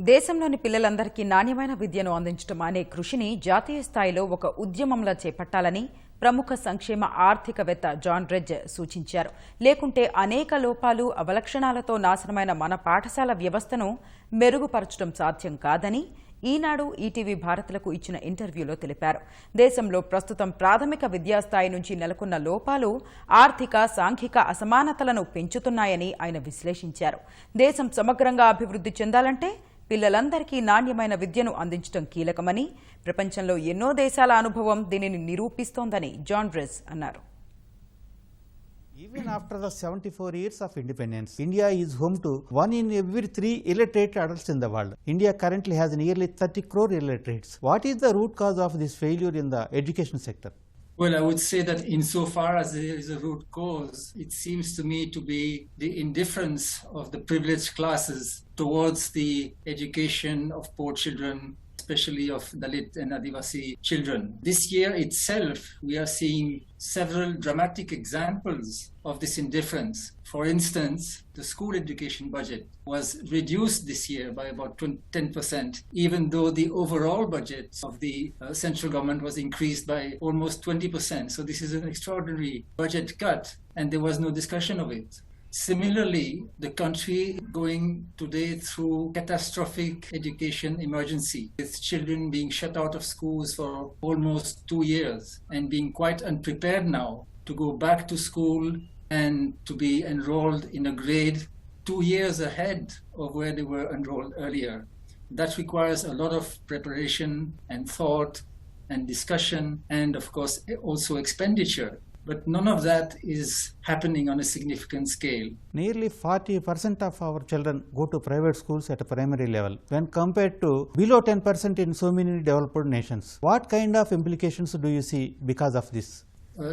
దేశంలోని పిల్లలందరికీ నాణ్యమైన విద్యను అందించడం అనే కృషిని జాతీయ స్థాయిలో ఒక ఉద్యమంలా చేపట్టాలని ప్రముఖ సంక్షేమ ఆర్థికవేత్త జాన్ రెడ్జ్ సూచించారు. లేకుంటే అనేక లోపాలు, అవలక్షణాలతో నాశనమైన మన పాఠశాల వ్యవస్థను మెరుగుపరచడం సాధ్యం కాదని ఈనాడు ఈటీవీ భారత్లకు ఇచ్చిన ఇంటర్వ్యూలో తెలిపారు. దేశంలో ప్రస్తుతం ప్రాథమిక విద్యాస్థాయి నుంచి నెలకొన్న లోపాలు ఆర్థిక, సాంఘిక అసమానతలను పెంచుతున్నాయని ఆయన విశ్లేషించారు. దేశం సమగ్రంగా అభివృద్ధి చెందాలంటే పిల్లలందరికీ నాణ్యమైన విద్యను అందించడం కీలకమని, ప్రపంచంలో ఎన్నో దేశాల అనుభవం దీనిని నిరూపిస్తోందని జాన్ రెడ్జ్ అన్నారు. Even after the 74 years of independence, India is home to 1 in every 3 illiterate adults in the world. India currently has nearly 30 crore illiterates. What is the root cause of this failure in the education sector? Well, I would say that insofar as there is a root cause, it seems to me to be the indifference of the privileged classes towards the education of poor children, especially of Dalit and Adivasi children. This year itself, we are seeing several dramatic examples of this indifference. For instance, the school education budget was reduced this year by about 10%, even though the overall budget of the central government was increased by almost 20%. So this is an extraordinary budget cut, and there was no discussion of it. Similarly, the country going today through catastrophic education emergency, with children being shut out of schools for almost 2 years and being quite unprepared now to go back to school and to be enrolled in a grade 2 years ahead of where they were enrolled earlier. That requires a lot of preparation and thought and discussion and, of course, also expenditure. But none of that is happening on a significant scale. Nearly 40% of our children go to private schools at a primary level when compared to below 10% in so many developed nations. What kind of implications do you see because of this?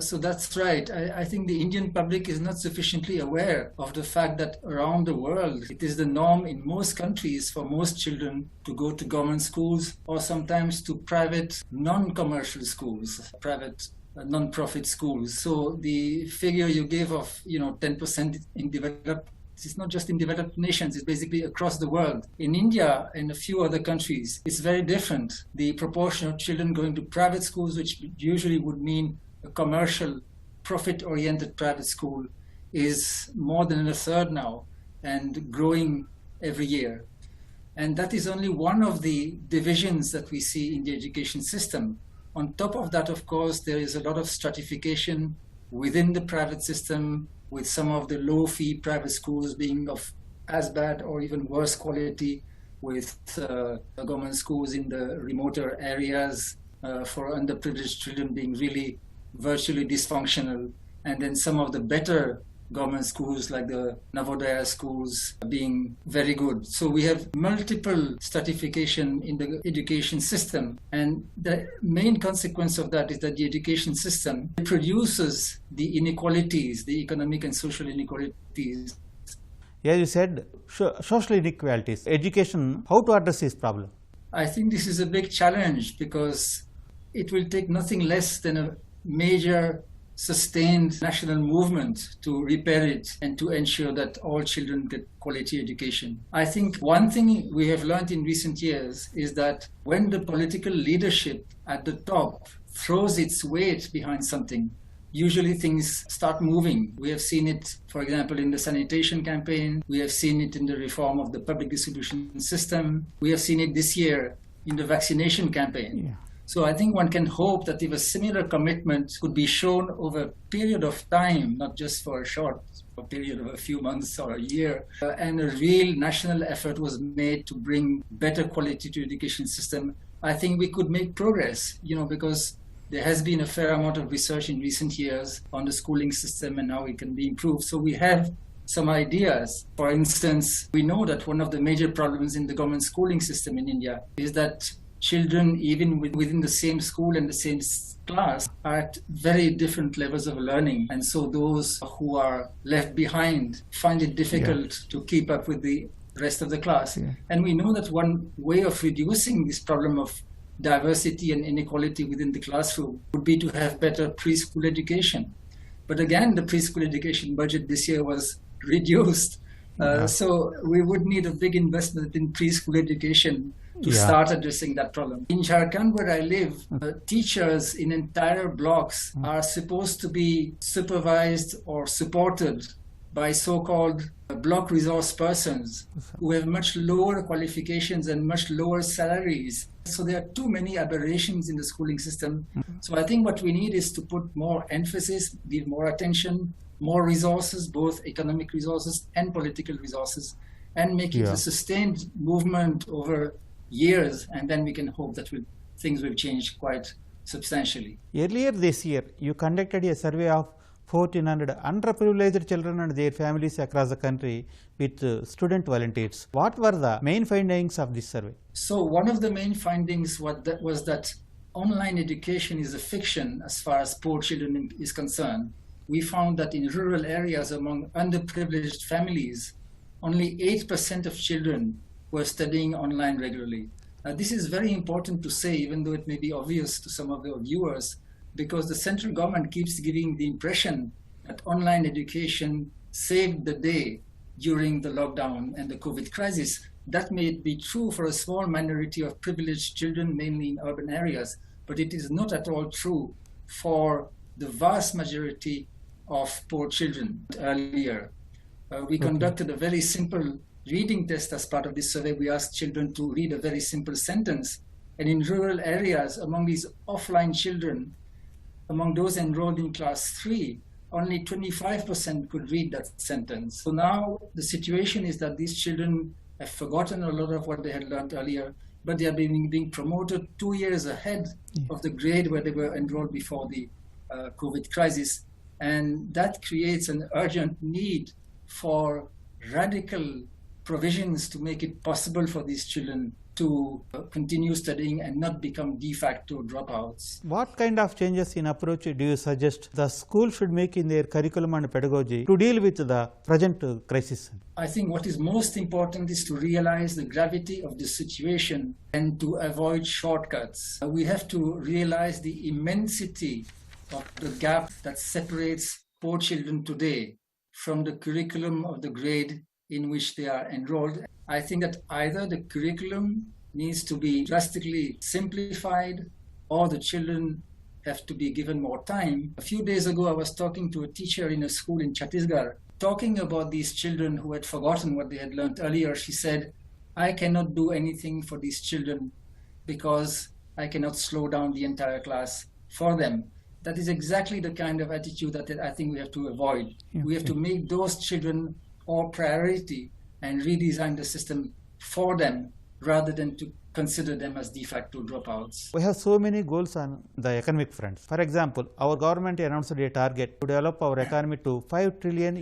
So that's right. I think the Indian public is not sufficiently aware of the fact that around the world, it is the norm in most countries for most children to go to government schools or sometimes to private non-commercial schools, private non-profit schools. So the figure you gave of 10% in developed, it's not just in developed nations, it's basically across the world. In India and a few other countries, it's very different. The proportion of children going to private schools, which usually would mean a commercial, profit-oriented private school, is more than a third now and growing every year. And that is only one of the divisions that we see in the education system. On top of that, of course, there is a lot of stratification within the private system, with some of the low-fee private schools being of as bad or even worse quality, with government schools in the remoter areas for underprivileged children being really virtually dysfunctional, and then some of the better government schools like the Navodaya schools being very good. So we have multiple stratification in the education system, and the main consequence of that is that the education system produces the inequalities, the economic and social inequalities. Yeah, you said social inequalities. Education, how to address this problem? I think this is a big challenge because it will take nothing less than a major sustained national movement to repair it and to ensure that all children get quality education. I think one thing we have learned in recent years is that when the political leadership at the top throws its weight behind something, usually things start moving. We have seen it, for example, in the sanitation campaign. We have seen it in the reform of the public distribution system. We have seen it this year in the vaccination campaign. Yeah. So I think one can hope that if a similar commitment could be shown over a period of time, not just for a short period of a few months or a year, and a real national effort was made to bring better quality to education system, I think we could make progress, because there has been a fair amount of research in recent years on the schooling system and how it can be improved. So we have some ideas. For instance, we know that one of the major problems in the government schooling system in India is that children, even within the same school and the same class, are at very different levels of learning. And so those who are left behind find it difficult to keep up with the rest of the class. Yeah. And we know that one way of reducing this problem of diversity and inequality within the classroom would be to have better preschool education. But again, the preschool education budget this year was reduced So we would need a big investment in preschool education to Yeah. start addressing that problem. In Jharkhand, where I live, teachers in entire blocks are supposed to be supervised or supported by so-called block resource persons who have much lower qualifications and much lower salaries. So there are too many aberrations in the schooling system. So I think what we need is to put more emphasis, give more attention, more resources, both economic resources and political resources, and make it Yeah. a sustained movement over years, and then we can hope that things will change quite substantially. Earlier this year, you conducted a survey of 1,400 underprivileged children and their families across the country with student volunteers. What were the main findings of this survey? So one of the main findings was that online education is a fiction as far as poor children is concerned. We found that in rural areas among underprivileged families, only 8% of children were studying online regularly. This is very important to say, even though it may be obvious to some of the viewers, because the central government keeps giving the impression that online education saved the day during the lockdown and the COVID crisis. That may be true for a small minority of privileged children, mainly in urban areas, but it is not at all true for the vast majority of poor children earlier. We conducted a very simple reading test as part of this survey. We asked children to read a very simple sentence. And in rural areas, among these offline children, among those enrolled in class 3, only 25% could read that sentence. So now the situation is that these children have forgotten a lot of what they had learned earlier, but they are being promoted 2 years ahead of the grade where they were enrolled before the COVID crisis. And that creates an urgent need for radical provisions to make it possible for these children to continue studying and not become de facto dropouts. What kind of changes in approach do you suggest the school should make in their curriculum and pedagogy to deal with the present crisis? I think what is most important is to realize the gravity of the situation and to avoid shortcuts. We have to realize the immensity of the gap that separates poor children today from the curriculum of the grade in which they are enrolled. I think that either the curriculum needs to be drastically simplified or the children have to be given more time. A few days ago, I was talking to a teacher in a school in Chhattisgarh, talking about these children who had forgotten what they had learned earlier. She said, I cannot do anything for these children because I cannot slow down the entire class for them. That is exactly the kind of attitude that I think we have to avoid. Yeah. We have to make those children our priority and redesign the system for them rather than to consider them as de facto dropouts. We have so many goals on the economic front. For example, our government announced a target to develop our economy to $5 trillion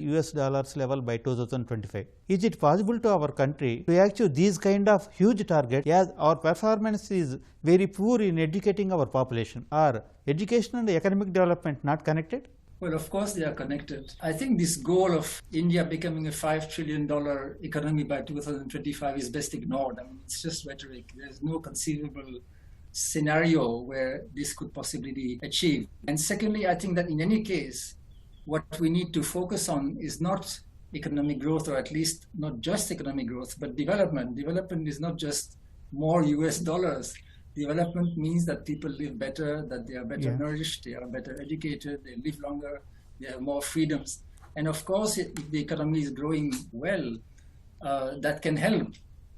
level by 2025. Is it possible to our country to achieve these kind of huge targets as our performance is very poor in educating our population? Are education and economic development not connected? Well, of course they are connected. I think this goal of India becoming a $5 trillion economy by 2025 is best ignored. I mean, it's just rhetoric. There's no conceivable scenario where this could possibly be achieved. And secondly, I think that in any case, what we need to focus on is not economic growth, or at least not just economic growth, but development. Development is not just more US dollars. Development means that people live better, that they are better nourished, they are better educated, they live longer, they have more freedoms. And of course, if the economy is growing well, that can help,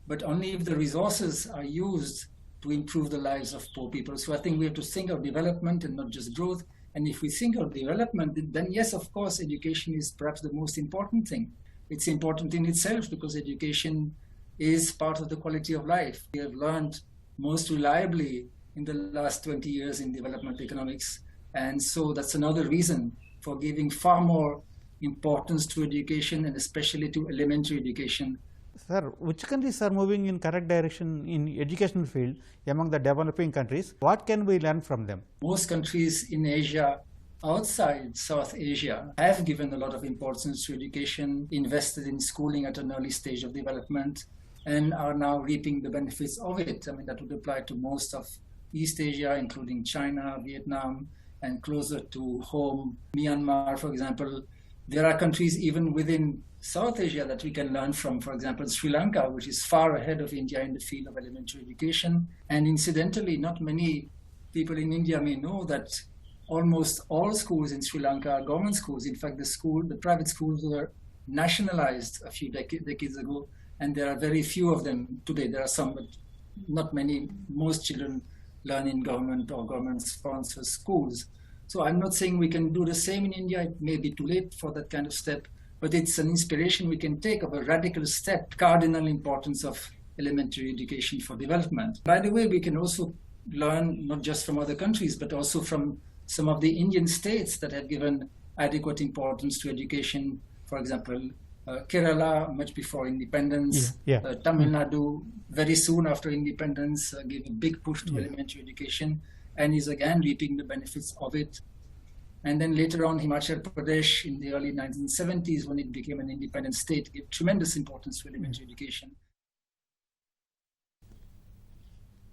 but only if the resources are used to improve the lives of poor people. So I think we have to think of development and not just growth. And if we think of development, then yes, of course, education is perhaps the most important thing. It's important in itself because education is part of the quality of life. We have learned most reliably in the last 20 years in development economics. And so that's another reason for giving far more importance to education and especially to elementary education. Sir, which countries are moving in correct direction in educational field among the developing countries? What can we learn from them? Most countries in Asia, outside South Asia, have given a lot of importance to education, invested in schooling at an early stage of development, and are now reaping the benefits of it. I mean, that would apply to most of East Asia, including China, Vietnam, and closer to home, Myanmar, for example. There are countries even within South Asia that we can learn from, for example, Sri Lanka, which is far ahead of India in the field of elementary education. And incidentally, not many people in India may know that almost all schools in Sri Lanka are government schools. In fact, the private schools were nationalized a few decades ago, and there are very few of them today. There are some, but not many. Most children learn in government or government-sponsored schools. So I'm not saying we can do the same in India. It may be too late for that kind of step, but it's an inspiration we can take of a radical step, cardinal importance of elementary education for development. By the way, we can also learn not just from other countries, but also from some of the Indian states that have given adequate importance to education. For example, Kerala, much before independence, Tamil Nadu, very soon after independence, gave a big push to elementary education and is again reaping the benefits of it. And then later on, Himachal Pradesh in the early 1970s, when it became an independent state, gave tremendous importance to elementary education.